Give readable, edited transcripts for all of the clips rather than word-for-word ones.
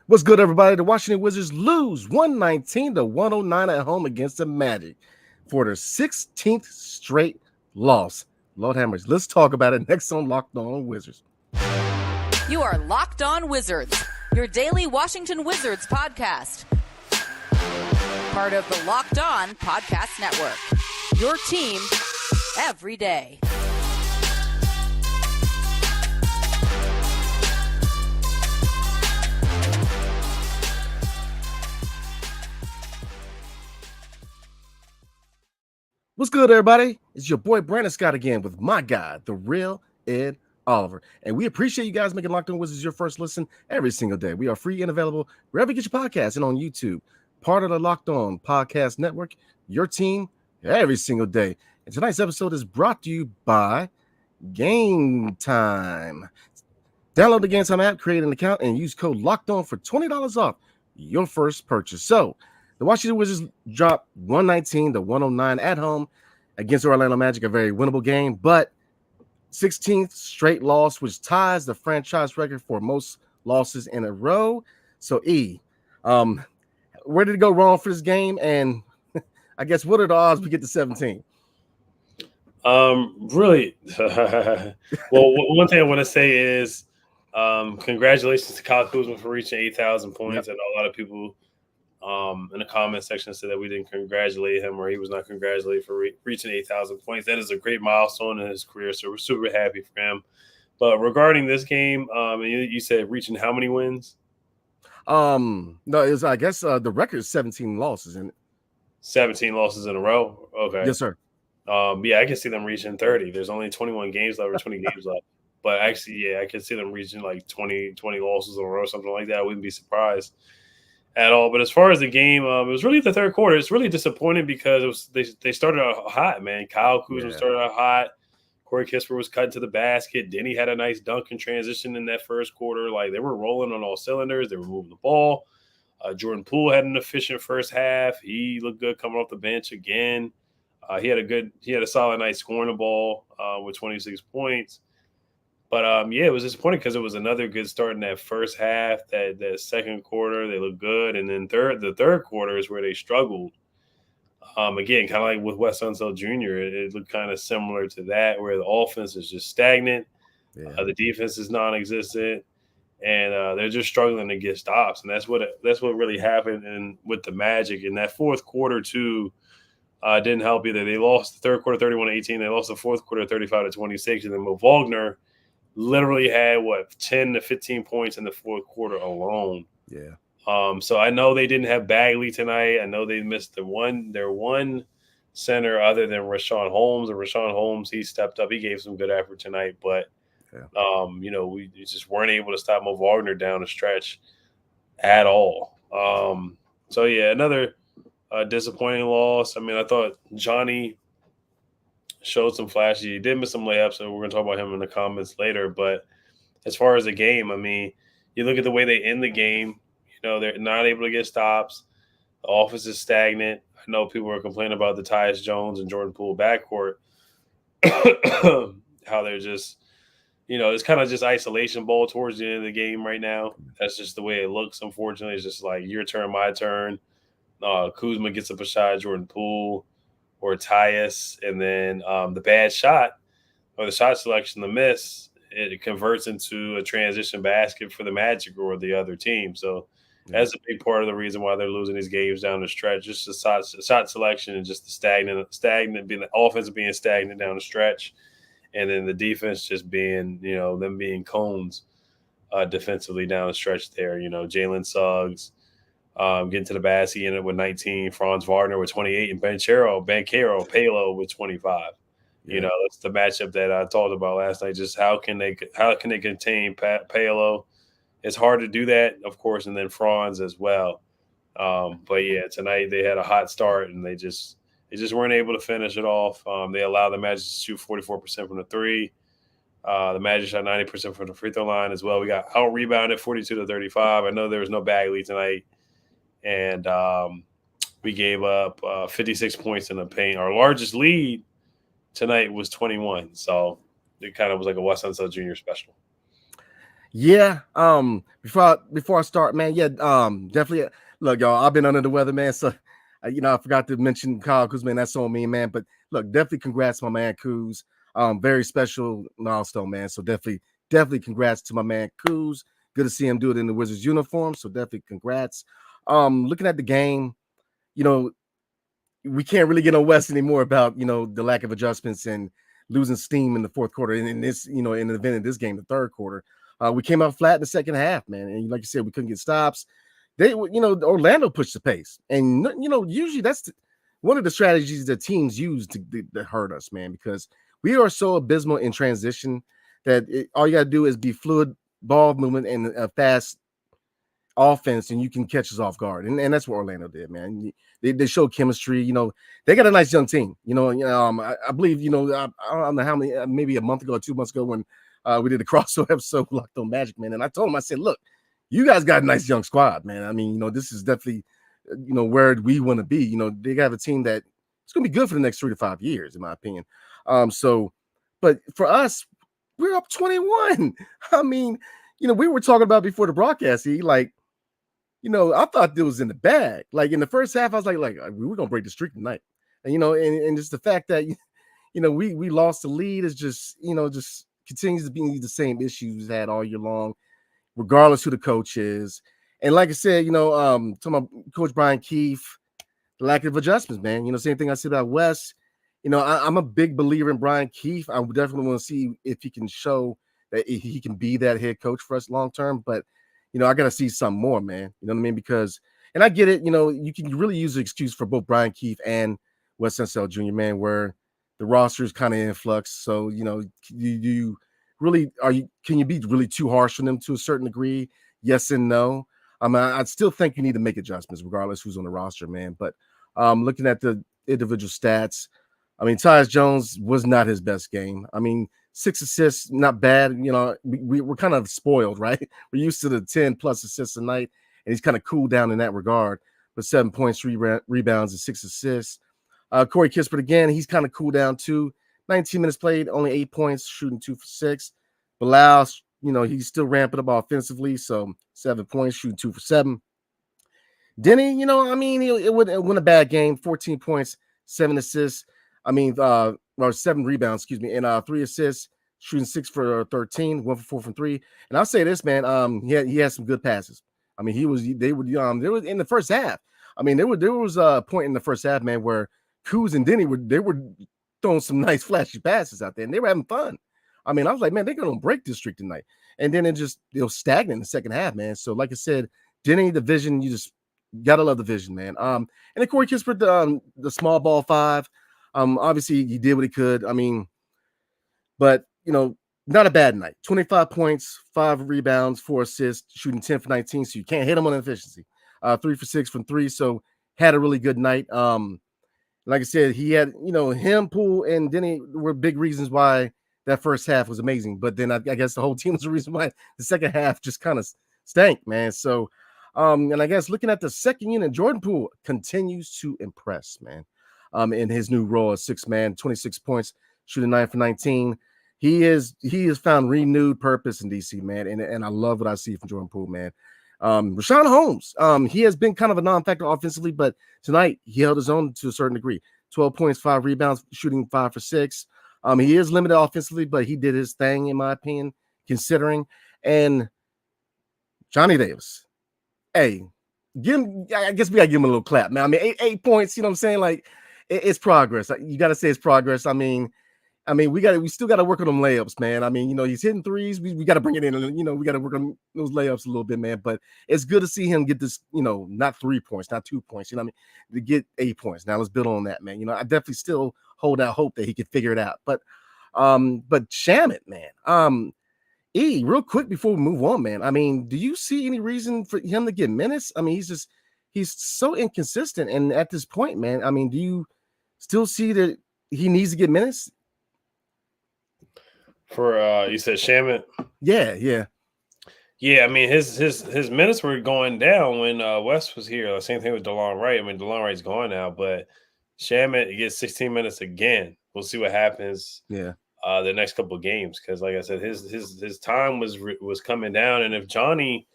What's good, everybody? The Washington Wizards lose 119-109 at home against the Magic for their 16th straight loss. Lord Hammers, let's talk about it next on Locked On Wizards. You are Locked On Wizards, your daily Washington Wizards podcast. Part of the Locked On Podcast Network, your team every day. What's good, everybody? It's your boy Brandon Scott again with my guy, the real Ed Oliver. And we appreciate you guys making Locked On Wizards your first listen every single day. We are free and available wherever you get your podcasts and on YouTube. Part of the Locked On Podcast Network, your team every single day. And tonight's episode is brought to you by Gametime. Download the Gametime app, create an account, and use code LOCKEDON for $20 off your first purchase. So, the Washington Wizards dropped 119-109 at home against the Orlando Magic, a very winnable game, but 16th straight loss, which ties the franchise record for most losses in a row. So, where did it go wrong for this game? And I guess what are the odds we get to 17? Really, well, one thing I want to say is congratulations to Kyle Kuzma for reaching 8,000 points. Yep. I know a lot of people in the comment section said that we didn't congratulate him or he was not congratulated for reaching 8,000 points. That is a great milestone in his career, so we're super happy for him. But regarding this game, you said reaching how many wins? No, it was, I guess the record is 17 losses in it. 17 losses in a row? Okay. Yes, sir. Yeah, I can see them reaching 30. There's only 21 games left or 20 games left. But actually, yeah, I can see them reaching like 20 losses in a row, something like that. I wouldn't be surprised at all. But as far as the game, it was really the third quarter. It's really disappointing because they started out hot, man. Kyle Kuzma started out hot. Corey Kispert was cut to the basket. Deni had a nice dunk and transition in that first quarter. Like, they were rolling on all cylinders. They were moving the ball. Jordan Poole had an efficient first half. He looked good coming off the bench again. He had a solid night scoring the ball with 26 points. But, it was disappointing because it was another good start in that first half. That second quarter, they looked good. And then the third quarter is where they struggled. Again, kind of like with Wes Unseld Jr., it looked kind of similar to that, where the offense is just stagnant. Yeah. The defense is non-existent. And they're just struggling to get stops. And that's what really happened with the Magic. In that fourth quarter, too, didn't help either. They lost the third quarter 31-18. They lost the fourth quarter 35-26. And then Mo Wagner literally had 10 to 15 points in the fourth quarter alone. Yeah. So I know they didn't have Bagley tonight. I know they missed their one center other than Rashawn Holmes. And Rashawn Holmes, he stepped up. He gave some good effort tonight, but we just weren't able to stop Mo Wagner down the stretch at all. Another disappointing loss. I mean, I thought Johnny showed some flashes. He did miss some layups, and we're going to talk about him in the comments later. But as far as the game, I mean, you look at the way they end the game, they're not able to get stops. The offense is stagnant. I know people are complaining about the Tyus Jones and Jordan Poole backcourt, how they're just, it's kind of just isolation ball towards the end of the game right now. That's just the way it looks, unfortunately. It's just like your turn, my turn. Kuzma gets up a shot at Jordan Poole or Tyus, and then the bad shot or the shot selection, the miss, it converts into a transition basket for the Magic or the other team. So that's a big part of the reason why they're losing these games down the stretch. Just the shot selection and just the stagnant being the offense being stagnant down the stretch, and then the defense just being, them being cones defensively down the stretch there. Jalen Suggs getting to the basket, he ended up with 19, Franz Wagner with 28, and Banchero Palo with 25. Yeah. That's the matchup that I talked about last night. Just how can they contain Palo? It's hard to do that, of course, and then Franz as well. Tonight they had a hot start and they just weren't able to finish it off. They allowed the Magic to shoot 44% from the three. The Magic shot 90% from the free throw line as well. We got out rebounded 42-35. I know there was no Bagley tonight, and we gave up 56 points in the paint. Our largest lead tonight was 21, so it kind of was like a Wes Unseld Jr. special. Yeah. Before I start, man. Yeah. Definitely. Look, y'all. I've been under the weather, man. So, I forgot to mention Kyle Kuzma. That's on me, man. But look, definitely congrats, my man Kuz. Very special milestone, man. So definitely congrats to my man Kuz. Good to see him do it in the Wizards uniform. So definitely congrats. Looking at the game, you know, we can't really get on West anymore about the lack of adjustments and losing steam in the fourth quarter. And in this, in the event of this game, the third quarter, we came out flat in the second half, man. And like you said, we couldn't get stops. Orlando pushed the pace, and usually that's one of the strategies that teams use to hurt us, man, because we are so abysmal in transition that all you got to do is be fluid ball movement and a fast offense, and you can catch us off guard. And that's what Orlando did, man. They showed chemistry. They got a nice young team. I believe, I don't know how many, maybe a month ago or 2 months ago when we did a crossover episode Locked On Magic, man. And I told him, I said, look, you guys got a nice young squad, man. I mean, this is definitely, where we want to be. They have a team that it's going to be good for the next 3 to 5 years, in my opinion. But for us, we're up 21. I mean, we were talking about before the broadcast, I thought it was in the bag. Like in the first half, I was like we're gonna break the streak tonight. And and just the fact that we lost the lead is just just continues to be the same issues we've had all year long, regardless who the coach is. And like I said, talking about Coach Brian Keefe, the lack of adjustments, man. Same thing I said about Wes. I'm a big believer in Brian Keefe. I definitely want to see if he can show that he can be that head coach for us long term, but I got to see something more, man. You know what I mean? Because, and I get it, you can really use the excuse for both Brian Keefe and Wes Unseld Jr., man, where the roster is kind of in flux. So, you really can you be really too harsh on them to a certain degree? Yes and no. I still think you need to make adjustments regardless who's on the roster, man. But looking at the individual stats, Tyus Jones was not his best game. 6 assists, not bad. We're kind of spoiled, right? We're used to the 10 plus assists a night, and he's kind of cooled down in that regard. But 7 points, 3 rebounds, and 6 assists. Corey Kispert, again, he's kind of cooled down too. 19 minutes played, only 8 points, shooting 2 for 6. Bilal, he's still ramping up offensively, so 7 points, shooting 2 for 7. Deni, it wasn't a bad game. 14 points, 7 assists. Or 7 rebounds, and 3 assists, shooting 6 for 13, 1 for 4 from 3. And I'll say this, man, he had some good passes. They were in the first half. There was a point in the first half, man, where Kuz and Deni were throwing some nice flashy passes out there, and they were having fun. I was like, man, they're gonna break this streak tonight. And then it was stagnant in the second half, man. So, like I said, Deni, the vision, you just gotta love the vision, man. And then Corey Kispert, the small ball 5. Obviously he did what he could. But not a bad night. 25 points, 5 rebounds, 4 assists, shooting 10 for 19. So you can't hit him on efficiency. 3 for 6 from 3. So had a really good night. Like I said, he had, him, Poole, and Deni were big reasons why that first half was amazing. But then I guess the whole team was the reason why the second half just kind of stank, man. So, and I guess looking at the second unit, Jordan Poole continues to impress, man. In his new role as 6 man, 26 points, shooting 9 for 19. He has found renewed purpose in DC, man. And I love what I see from Jordan Poole, man. Rashawn Holmes, he has been kind of a non-factor offensively, but tonight he held his own to a certain degree. 12 points, 5 rebounds, shooting 5 for 6. He is limited offensively, but he did his thing, in my opinion, considering. And Johnny Davis, hey, I guess we gotta give him a little clap, man. 8 points, you know what I'm saying? Like, it's progress. You got to say it's progress. We still got to work on them layups, man. He's hitting threes. We got to bring it in. We got to work on those layups a little bit, man. But it's good to see him get this, not 3 points, not 2 points, to get 8 points. Now let's build on that, man. I definitely still hold out hope that he could figure it out. But Shamet, man. Real quick before we move on, man. Do you see any reason for him to get minutes? He's so inconsistent. And at this point, man, do you still see that he needs to get minutes? For you said Shamet? Yeah. His minutes were going down when West was here. The same thing with DeLon Wright. DeLon Wright's gone now, but Shamet gets 16 minutes again. We'll see what happens. Yeah. the next couple of games, because like I said, his time was coming down, and if Johnny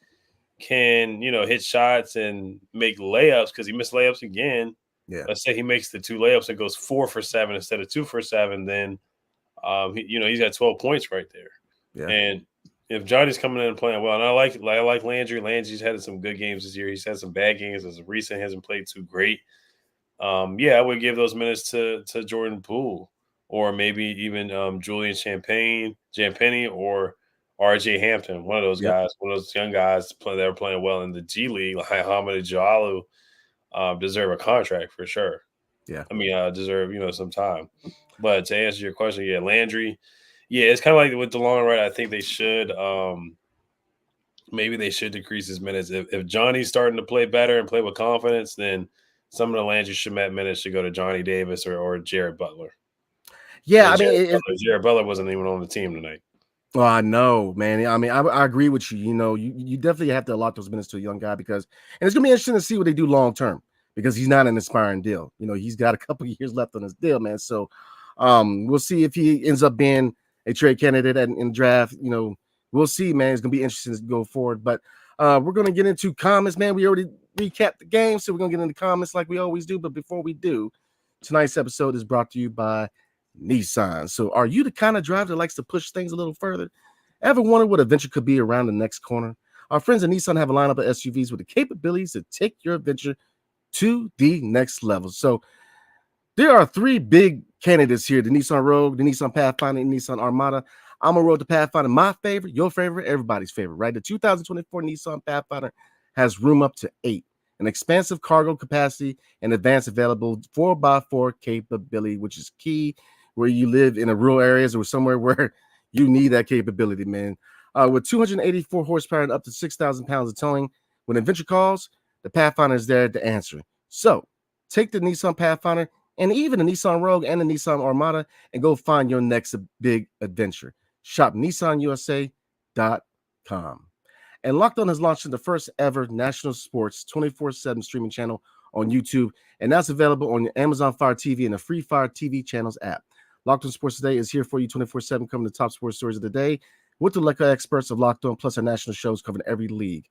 can hit shots and make layups, because he missed layups again. Yeah. Let's say he makes the 2 layups and goes 4 for 7 instead of 2 for 7, then he's got 12 points right there. Yeah. And if Johnny's coming in and playing well, and I like Landry. Landry's had some good games this year. He's had some bad games. As of recent, hasn't played too great. I would give those minutes to Jordan Poole, or maybe even Julian Champagny, or RJ Hampton, one of those guys, one of those young guys that were playing well in the G League, like Hamidou Diallo, deserve a contract for sure. Yeah. I mean, deserve, some time. But to answer your question, Landry, it's kind of like with DeLon Wright. I think they should maybe they should decrease his minutes. If Johnny's starting to play better and play with confidence, then some of the Landry Shamet minutes should go to Johnny Davis or Jared Butler. Yeah, Jared Butler wasn't even on the team tonight. Well, I know, man. I mean, I agree with you. You definitely have to allot those minutes to a young guy, and it's gonna be interesting to see what they do long term, because he's not an inspiring deal. He's got a couple of years left on his deal, man. So, we'll see if he ends up being a trade candidate in the draft. We'll see, man. It's gonna be interesting to go forward. But we're gonna get into comments, man. We already recapped the game, so we're gonna get into comments like we always do. But before we do, tonight's episode is brought to you by Nissan. So are you the kind of driver that likes to push things a little further? Ever wondered what adventure could be around the next corner? Our friends at Nissan have a lineup of SUVs with the capabilities to take your adventure to the next level. So there are 3 big candidates here: the Nissan Rogue, the Nissan Pathfinder, and Nissan Armada. I'm gonna roll the Pathfinder, my favorite, your favorite, everybody's favorite, right? The 2024 Nissan Pathfinder has room up to 8, an expansive cargo capacity, and advanced available 4x4 capability, which is key where you live in a rural areas or somewhere where you need that capability, man. With 284 horsepower and up to 6,000 pounds of towing, when adventure calls, the Pathfinder is there to answer. So take the Nissan Pathfinder and even the Nissan Rogue and the Nissan Armada and go find your next big adventure. Shop NissanUSA.com. And Locked On has launched the first ever national sports 24/7 streaming channel on YouTube, and that's available on Amazon Fire TV and the Free Fire TV channels app. Locked On Sports Today is here for you 24/7, covering the top sports stories of the day with the local experts of Locked On, plus our national shows covering every league.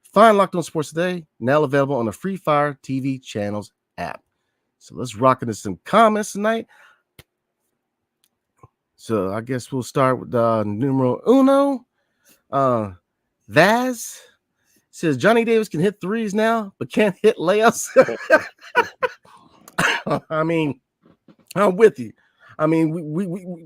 Find Locked On Sports Today, now available on the Free Fire TV channels app. So let's rock into some comments tonight. So I guess we'll start with numero uno. Vaz says Johnny Davis can hit threes now, but can't hit layups. I mean, I'm with you. I mean, we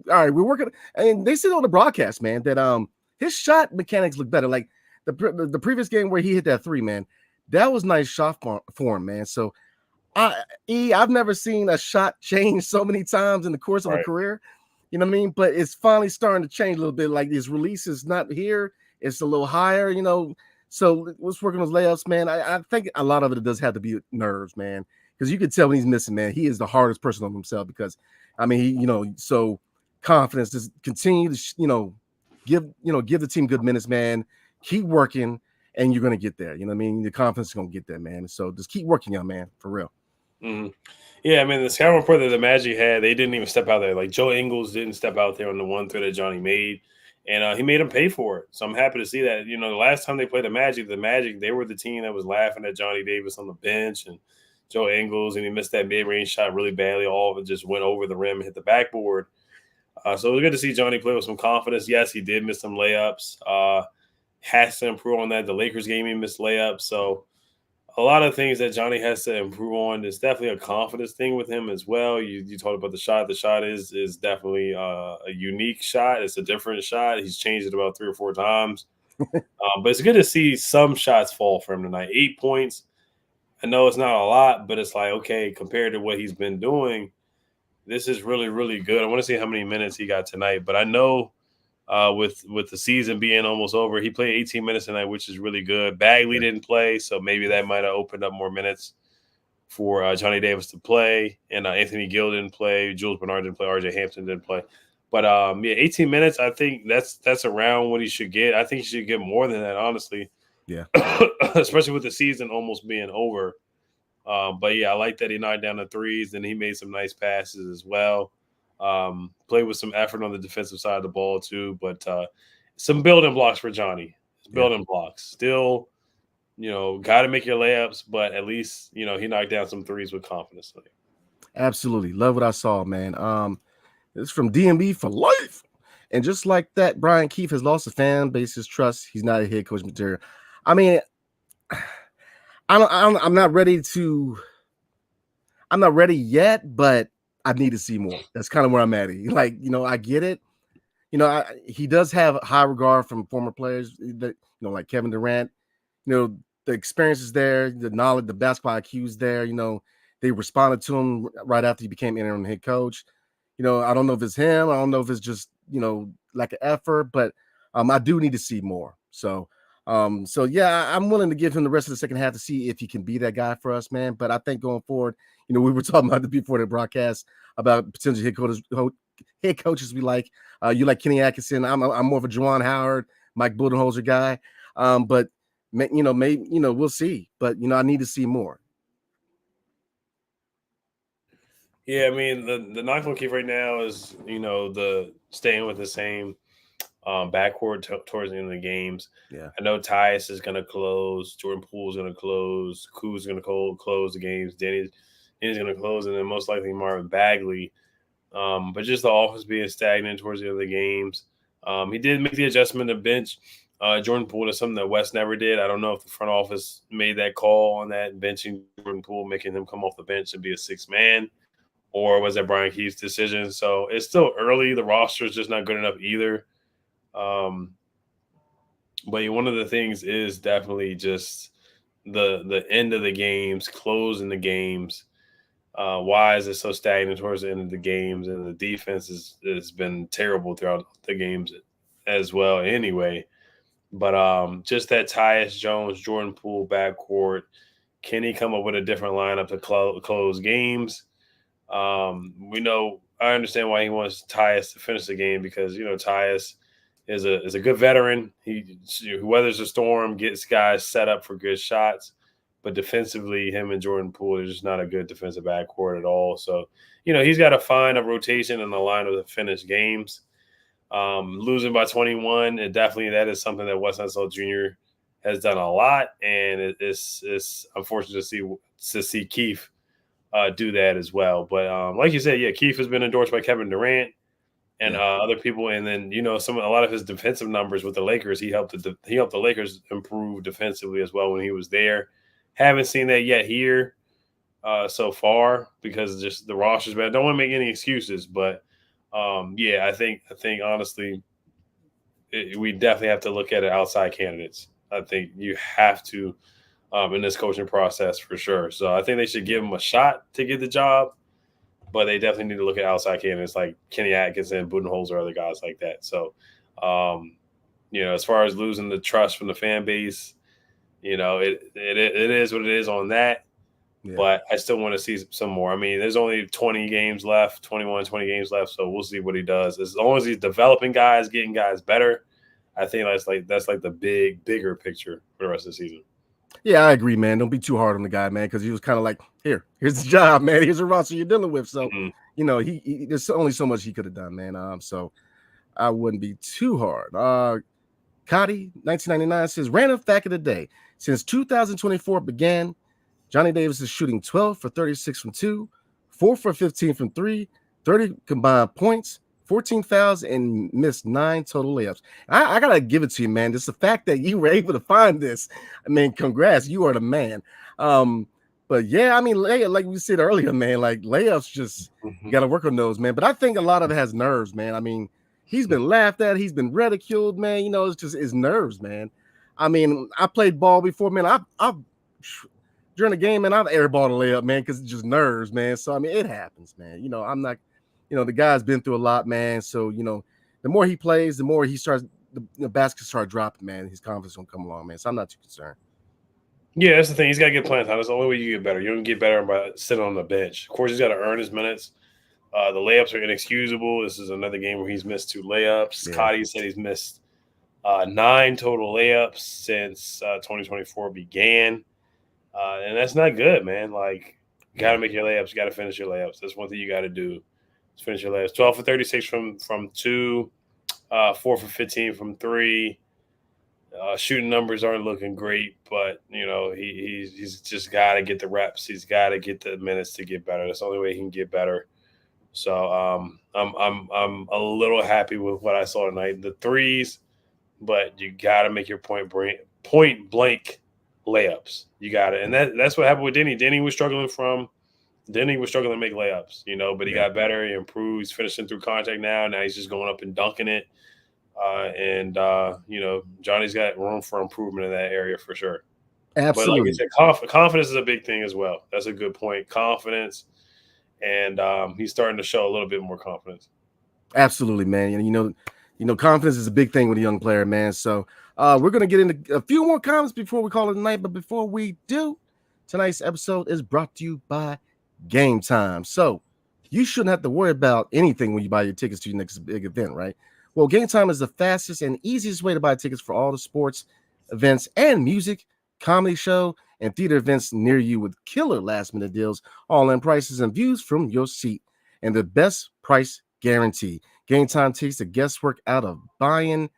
all right. We're working, and they said on the broadcast, man, that his shot mechanics look better. Like the previous game where he hit that 3, man, that was nice shot form, man. So I've never seen a shot change so many times in the course of a career. You know what I mean? But it's finally starting to change a little bit. Like his release is not here; it's a little higher. So let's work on those layups, man. I think a lot of it does have to be nerves, man, because you can tell when he's missing, man. He is the hardest person on himself because, I mean, so confidence, just continue to, give the team good minutes, man. Keep working, and you're gonna get there. You know what I mean? The confidence is gonna get there, man. So just keep working, young man, for real. Mm-hmm. Yeah, I mean, the scouting report that the Magic had, they didn't even step out there. Like Joe Ingles didn't step out there on the 1-3 that Johnny made, and he made him pay for it. So I'm happy to see that. The last time they played the Magic, they were the team that was laughing at Johnny Davis on the bench and Joe Ingles, and he missed that mid-range shot really badly. All of it just went over the rim and hit the backboard. So it was good to see Johnny play with some confidence. Yes, he did miss some layups. Has to improve on that. The Lakers game, he missed layups. So a lot of things that Johnny has to improve on. There's definitely a confidence thing with him as well. You talked about the shot. The shot is definitely a unique shot. It's a different shot. He's changed it about 3 or 4 times. But it's good to see some shots fall for him tonight. 8 points. I know it's not a lot, but it's like, okay, compared to what he's been doing, this is really, really good. I want to see how many minutes he got tonight. But I know with the season being almost over, he played 18 minutes tonight, which is really good. Bagley didn't play, so maybe that might have opened up more minutes for Johnny Davis to play. And Anthony Gill didn't play. Jules Bernard didn't play. RJ Hampton didn't play. But, 18 minutes, I think that's around what he should get. I think he should get more than that, honestly. Yeah. Especially with the season almost being over. But, yeah, I like that he knocked down the threes, and he made some nice passes as well. Played with some effort on the defensive side of the ball too, but some building blocks for Johnny. Building blocks. Still, got to make your layups, but at least, he knocked down some threes with confidence. Absolutely. Love what I saw, man. It's from DMB for life. And just like that, Brian Keefe has lost the fan base's trust. He's not a head coach material. I mean, I'm not ready yet, but I need to see more. That's kind of where I'm at. Like, I get it. He does have high regard from former players that, like Kevin Durant. The experience is there, the knowledge, the basketball IQ is there. They responded to him right after he became interim head coach. I don't know if it's him. I don't know if it's just, lack of effort, but I do need to see more. So yeah, I'm willing to give him the rest of the second half to see if he can be that guy for us, man. But I think going forward, we were talking about it before the broadcast about potential head coaches we like. You like Kenny Atkinson. I'm more of a Juwan Howard, Mike Budenholzer guy. But maybe we'll see. But I need to see more. Yeah, I mean the knock on Keefe right now is the staying with the same backcourt towards the end of the games. Yeah, I know Tyus is going to close, Jordan Poole is going to close, Kuz is going to close the games, Deni's going to close, and then most likely Marvin Bagley. But just the offense being stagnant towards the end of the games. He did make the adjustment to bench Jordan Poole. That's something that West never did. I don't know if the front office made that call on that, benching Jordan Poole, making him come off the bench and be a sixth man, or was that Brian Keefe's decision? So it's still early. The roster is just not good enough either. But one of the things is definitely just the end of the games, closing the games. Why is it so stagnant towards the end of the games? And the defense has been terrible throughout the games as well anyway. But just that Tyus Jones, Jordan Poole backcourt, can he come up with a different lineup to close games? I understand why he wants Tyus to finish the game because, Tyus is a good veteran. He weathers the storm, gets guys set up for good shots. But defensively, him and Jordan Poole are just not a good defensive backcourt at all. So, he's got to find a rotation in the lineup to finish games. Losing by 21, that is something that Wes Unseld Jr. has done a lot. And it's unfortunate to see Keefe do that as well. But like you said, yeah, Keefe has been endorsed by Kevin Durant and other people. And then, a lot of his defensive numbers with the Lakers, he helped the Lakers improve defensively as well when he was there. Haven't seen that yet here so far because just the roster's bad. Don't want to make any excuses, but I think honestly, we definitely have to look at it outside candidates. I think you have to in this coaching process for sure. So I think they should give him a shot to get the job, but they definitely need to look at outside candidates like Kenny Atkinson, Budenholzer, other guys like that. So, as far as losing the trust from the fan base, it is what it is on that. Yeah. But I still want to see some more. I mean, there's only 20 games left, 20 games left. So we'll see what he does. As long as he's developing guys, getting guys better, I think that's like the bigger picture for the rest of the season. Yeah, I agree, man. Don't be too hard on the guy, man, because he was kind of like, here's the job, man. Here's the roster you're dealing with. So, he there's only so much he could have done, man. So I wouldn't be too hard. Cotty, 1999 says, random fact of the day. Since 2024 began, Johnny Davis is shooting 12 for 36 from 2, 4 for 15 from 3, 30 combined points, 14 fouls, and missed 9 total layups. I got to give it to you, man. Just the fact that you were able to find this, I mean, congrats. You are the man. But, yeah, I mean, like we said earlier, man, like layups just you got to work on those, man. But I think a lot of it has nerves, man. I mean, he's been laughed at. He's been ridiculed, man. It's just his nerves, man. I mean, I played ball before, man. I've during the game, man, I've airballed a layup, man, because it's just nerves, man. So, I mean, it happens, man. I'm not, the guy's been through a lot, man. So, the more he plays, the more he starts, the baskets start dropping, man. His confidence will come along, man. So I'm not too concerned. Yeah, that's the thing. He's got to get playing time. That's the only way you get better. You don't get better by sitting on the bench. Of course, he's got to earn his minutes. The layups are inexcusable. This is another game where he's missed 2 layups. Yeah. Scotty said he's missed 9 total layups since 2024 began. And that's not good, man. Like, you got to make your layups. You got to finish your layups. That's one thing you got to do. finish your layups. 12 for 36 from 2, 4 for 15 from 3. Shooting numbers aren't looking great, but he's just got to get the reps. He's got to get the minutes to get better. That's the only way he can get better. So I'm a little happy with what I saw tonight. The threes, but you got to make your point blank layups. You got it, and that's what happened with Deni. Deni was struggling to make layups, but he got better. He improved. He's finishing through contact now. Now he's just going up and dunking it. Johnny's got room for improvement in that area for sure. Absolutely. But like I said, confidence is a big thing as well. That's a good point. Confidence, and he's starting to show a little bit more confidence. Absolutely, man. And confidence is a big thing with a young player, man. So we're gonna get into a few more comments before we call it a night. But before we do, tonight's episode is brought to you by Gametime. So you shouldn't have to worry about anything when you buy your tickets to your next big event, right? Well, Gametime is the fastest and easiest way to buy tickets for all the sports events and music, comedy show, and theater events near you with killer last-minute deals, all-in prices and views from your seat, and the best price guarantee. Gametime takes the guesswork out of buying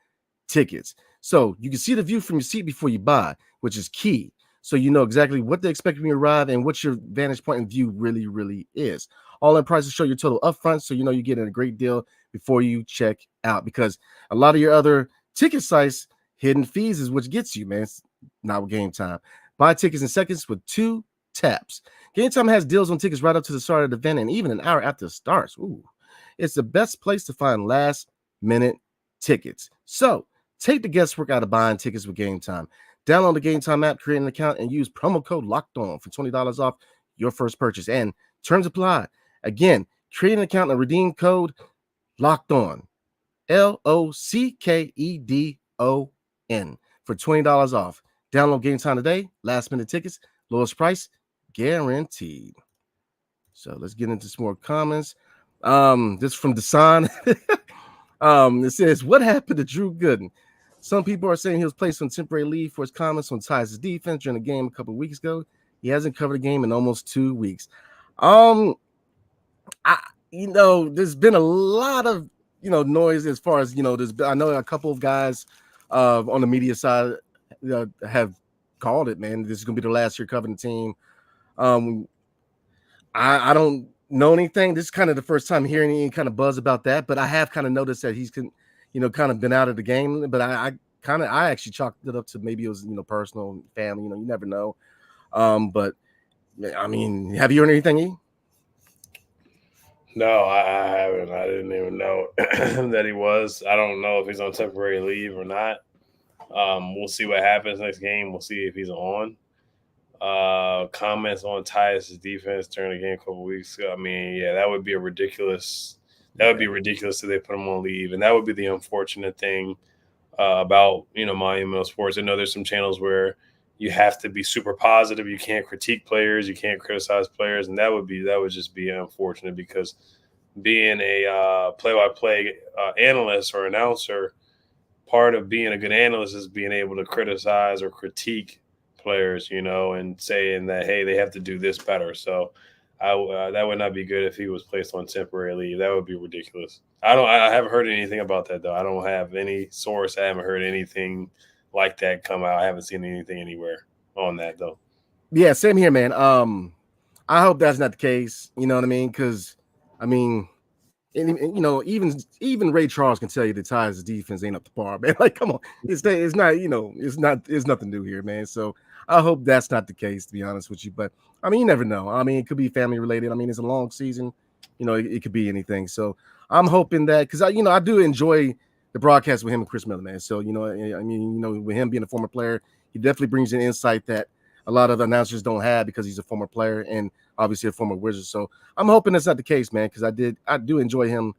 tickets. So you can see the view from your seat before you buy, which is key. So you know exactly what to expect when you arrive and what your vantage point and view really, really is. All-in prices show your total upfront, so you know you're getting a great deal before you check out, because a lot of your other ticket sites, hidden fees is what gets you, man. It's not with Gametime. Buy tickets in seconds with 2 taps. Gametime has deals on tickets right up to the start of the event and even an hour after it starts. Ooh, it's the best place to find last-minute tickets. So take the guesswork out of buying tickets with Gametime. Download the Gametime app, create an account, and use promo code LOCKEDON for $20 off your first purchase. And terms apply. Again, create an account and redeem code LOCKEDON, LOCKEDON, for $20 off. Download Gametime today. Last minute tickets, lowest price guaranteed. So let's get into some more comments. This is from Desan. It says, what happened to Drew Gooden? Some people are saying he was placed on temporary leave for his comments on Ty's defense during the game a couple of weeks ago. He hasn't covered a game in almost 2 weeks. There's been a lot of noise as far as I know a couple of guys on the media side have called it, man. This is gonna be the last year covering the team. I don't know anything. This is kind of the first time hearing any kind of buzz about that, but I have kind of noticed that he's kind of been out of the game. But I actually chalked it up to maybe it was personal, family. You never know. But I mean, have you heard anything, E? No, I haven't. I didn't even know that he was. I don't know if he's on temporary leave or not. We'll see what happens next game. We'll see if he's on. Comments on Tyus' defense during the game a couple weeks ago. I mean, yeah, that would be ridiculous if they put him on leave. And that would be the unfortunate thing about, Monumental Sports. I know there's some channels where you have to be super positive. You can't critique players. You can't criticize players. And that would just be unfortunate, because being a play-by-play analyst or announcer, part of being a good analyst is being able to criticize or critique players, and saying that, hey, they have to do this better. So that would not be good if he was placed on temporary leave. That would be ridiculous. I haven't heard anything about that, though. I don't have any source. I haven't heard anything like that come out. I haven't seen anything anywhere on that, though. Yeah, same here, man. I hope that's not the case. You know what I mean? Because even Ray Charles can tell you that Ty's defense ain't up to par, man. Like, come on, it's nothing new here, man. So I hope that's not the case, to be honest with you. But I mean, you never know. I mean, it could be family related. I mean, it's a long season. It could be anything. So I'm hoping that, because I do enjoy the broadcast with him and Chris Miller, man. So with him being a former player, he definitely brings an insight that a lot of the announcers don't have, because he's a former player and obviously a former Wizard. So I'm hoping that's not the case, man, because I do enjoy him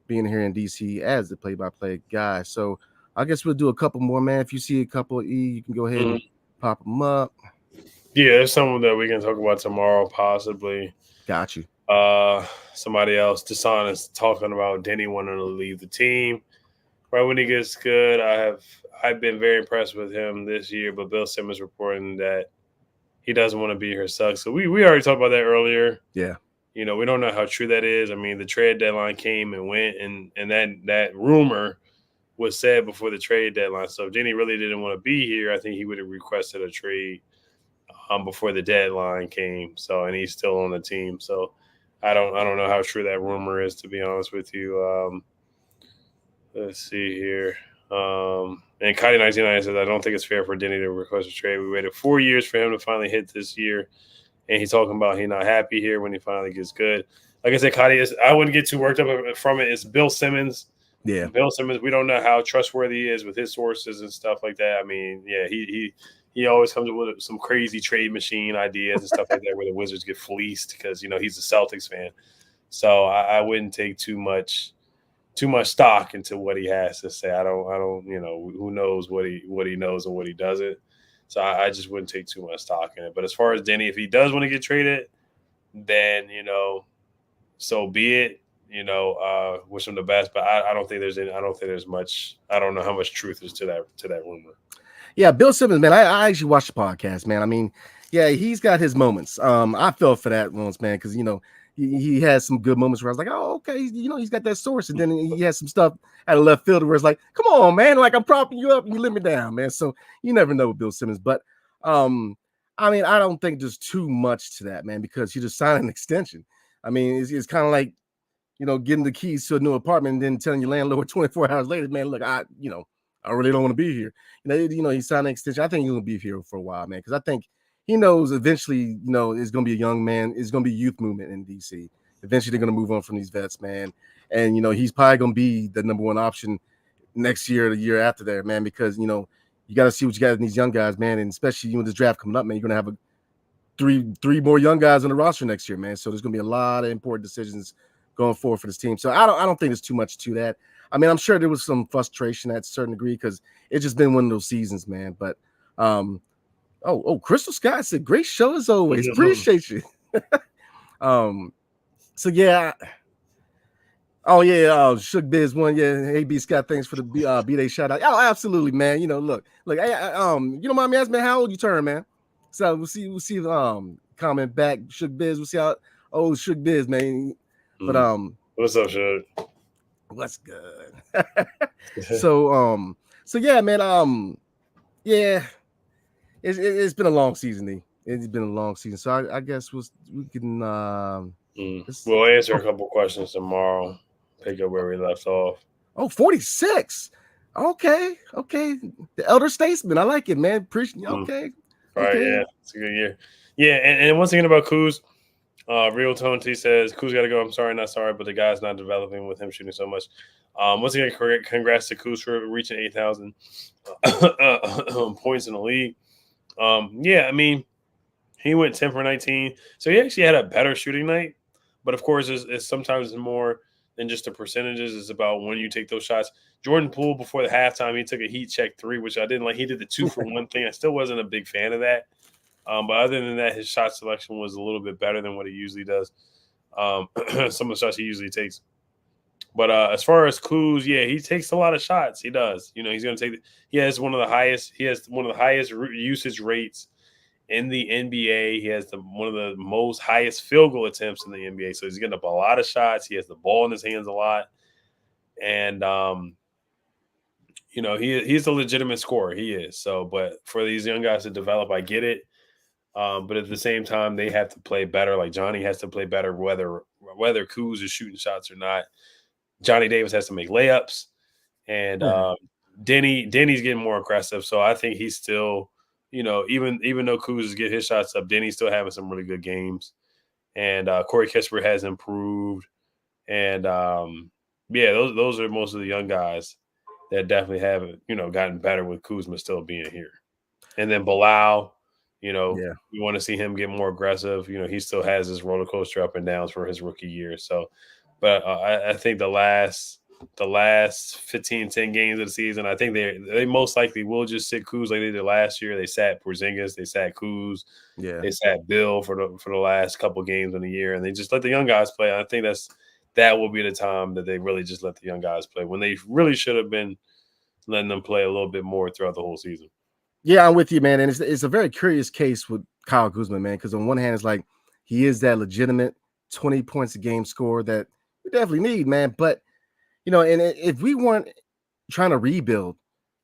being here in DC as the play-by-play guy. So I guess we'll do a couple more, man. If you see a couple, E, you can go ahead and pop them up. Yeah, there's someone that we can talk about tomorrow, possibly. Got you. Somebody else, Desan, is talking about Deni wanting to leave the team right when he gets good. I've been very impressed with him this year, but Bill Simmons reporting that he doesn't want to be here sucks. So we already talked about that earlier. Yeah. You know, we don't know how true that is. I mean, the trade deadline came and went, and that rumor was said before the trade deadline. So if Deni really didn't want to be here, I think he would have requested a trade before the deadline came. So, and he's still on the team. So I don't know how true that rumor is, to be honest with you. Let's see here. And Cotty99 says, I don't think it's fair for Deni to request a trade. We waited 4 years for him to finally hit this year. And he's talking about he's not happy here when he finally gets good. Like I said, Cotty, I wouldn't get too worked up from it. It's Bill Simmons. Yeah. Bill Simmons, we don't know how trustworthy he is with his sources and stuff like that. I mean, yeah, he always comes up with some crazy trade machine ideas and stuff like that where the Wizards get fleeced because, you know, he's a Celtics fan. So I wouldn't take too much stock into what he has to say. I don't, you know, who knows what he knows and what he doesn't. So I just wouldn't take too much stock in it. But as far as Deni, if he does want to get traded, then, you know, so be it. You know, wish him the best. But I don't think there's much. I don't know how much truth is to that rumor. Yeah, Bill Simmons, man. I actually watched the podcast, man. I mean, yeah, he's got his moments. I felt for that once, man, because, you know, he has some good moments where I was like, oh, okay, you know, he's got that source. And then he has some stuff at a left field where it's like, come on, man, like I'm propping you up and you let me down, man. So you never know with Bill Simmons. But I mean, I don't think there's too much to that, man, because he just signed an extension. I mean, it's kind of like, you know, getting the keys to a new apartment and then telling your landlord 24 hours later, man, look, I really don't want to be here. You know, he signed an extension. I think he's going to be here for a while, man, because I think he knows eventually, you know, it's going to be a young man. It's going to be youth movement in DC. Eventually, they're going to move on from these vets, man. And, you know, he's probably going to be the number one option next year or the year after there, man, because, you know, you got to see what you got in these young guys, man. And especially, you know, this draft coming up, man, you're going to have three more young guys on the roster next year, man. So there's going to be a lot of important decisions going forward for this team. So I don't think there's too much to that. I mean, I'm sure there was some frustration at a certain degree because it's just been one of those seasons, man. But Crystal Scott said, great show as always. Appreciate you. So yeah. Oh yeah, Shook Biz one. Yeah, hey B Scott, thanks for the B-Day shout out. Oh, absolutely, man. You know, look, you don't mind me asking, man, how old you turn, man? So we'll see comment back, Shook Biz. We'll see how old Shook Biz, man. But what's up, Shook? What's good? So yeah, man. Yeah, it's been a long season, D. It's been a long season. So I guess we can we'll answer a couple questions tomorrow. Pick up where we left off. 46. Okay. The elder statesman. I like it, man. Appreciate okay. All right, yeah. It's a good year. Yeah, and once again about Kuz, Real Tone T says, Kuz got to go. I'm sorry, not sorry, but the guy's not developing with him shooting so much. Once again, congrats to Kuz for reaching 8,000 points in the league. Yeah, I mean, he went 10 for 19. So he actually had a better shooting night. But, of course, it's sometimes more than just the percentages. It's about when you take those shots. Jordan Poole, before the halftime, he took a heat check 3, which I didn't like. He did the 2-for-1 thing. I still wasn't a big fan of that. But other than that, his shot selection was a little bit better than what he usually does. Some of the shots he usually takes. But as far as Kuz, yeah, he takes a lot of shots. He does. You know, he's going to take. He has one of the highest usage rates in the NBA. He has one of the most highest field goal attempts in the NBA. So he's getting up a lot of shots. He has the ball in his hands a lot, and you know, he's a legitimate scorer. He is. So, but for these young guys to develop, I get it. But at the same time, they have to play better. Like Johnny has to play better, whether Kuz is shooting shots or not. Johnny Davis has to make layups, and Deni's getting more aggressive. So I think he's still, you know, even though Kuz is getting his shots up, Deni's still having some really good games. And Corey Kispert has improved. And yeah, those are most of the young guys that definitely have, you know, gotten better with Kuzma still being here. And then Bilal. You know, we want to see him get more aggressive. You know, he still has his roller coaster up and downs for his rookie year. So, but I think the last 10 games of the season, I think they most likely will just sit Kuz like they did last year. They sat Porzingis, they sat Kuz, they sat Bill for the last couple games in the year, and they just let the young guys play. I think that will be the time that they really just let the young guys play when they really should have been letting them play a little bit more throughout the whole season. Yeah, I'm with you, man. And it's a very curious case with Kyle Kuzma, man, because on one hand, it's like he is that legitimate 20 points a game score that we definitely need, man. But, and if we weren't trying to rebuild,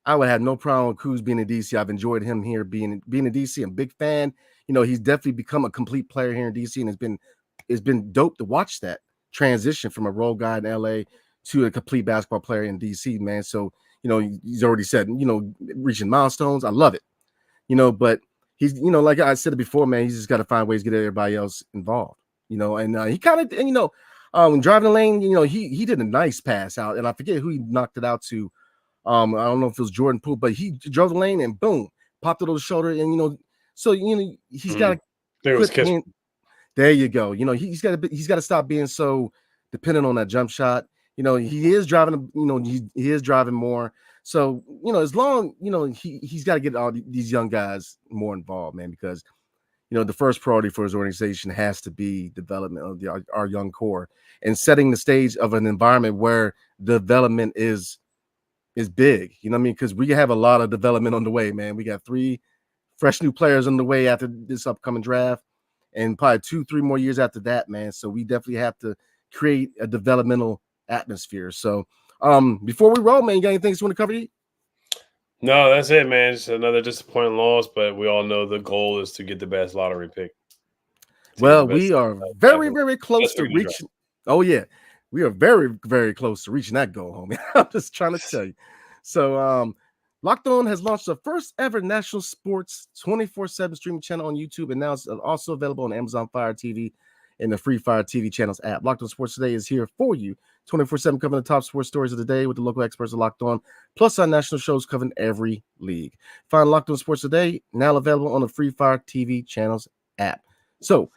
I would have no problem with Kuz being in DC. I've enjoyed him here being in DC. I'm a big fan. He's definitely become a complete player here in DC, and it's been dope to watch that transition from a role guy in LA to a complete basketball player in DC, man. So, he's already said, reaching milestones. I love it, but he's, like I said it before, man, he's just got to find ways to get everybody else involved, and he kind of, when driving the lane, he did a nice pass out, and I forget who he knocked it out to. I don't know if it was Jordan Poole, but he drove the lane and boom, popped it over the shoulder. And, so, he's got to, there you go. He's got to stop being so dependent on that jump shot. He is driving, he is driving more. So, as long, he's got to get all these young guys more involved, man, because, the first priority for his organization has to be development of our young core and setting the stage of an environment where development is big, because we have a lot of development on the way, man. We got 3 fresh new players on the way after this upcoming draft, and probably 2-3 more years after that, man. So we definitely have to create a developmental atmosphere. So before we roll, man, you got anything you want to cover? No, that's it, man. It's another disappointing loss, but we all know the goal is to get the best lottery pick. Well, we are very, very close to reaching. Oh, yeah. We are very, very close to reaching that goal, homie. I'm just trying to tell you. So, Locked On has launched the first ever national sports 24/7 streaming channel on YouTube, and now it's also available on Amazon Fire TV and the free Fire TV channels app. Locked On Sports Today is here for you 24/7, covering the top sports stories of the day with the local experts of Locked On, plus our national shows covering every league. Find Locked On Sports Today now available on the free Fire TV channels app. So,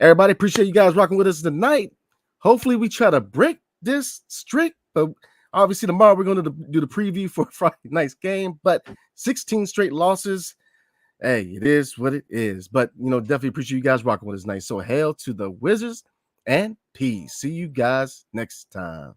everybody, appreciate you guys rocking with us tonight. Hopefully, we try to break this streak, but obviously tomorrow we're going to do the preview for Friday night's game. But 16 straight losses, hey, it is what it is. But, definitely appreciate you guys rocking with us tonight. So, hail to the Wizards and peace. See you guys next time.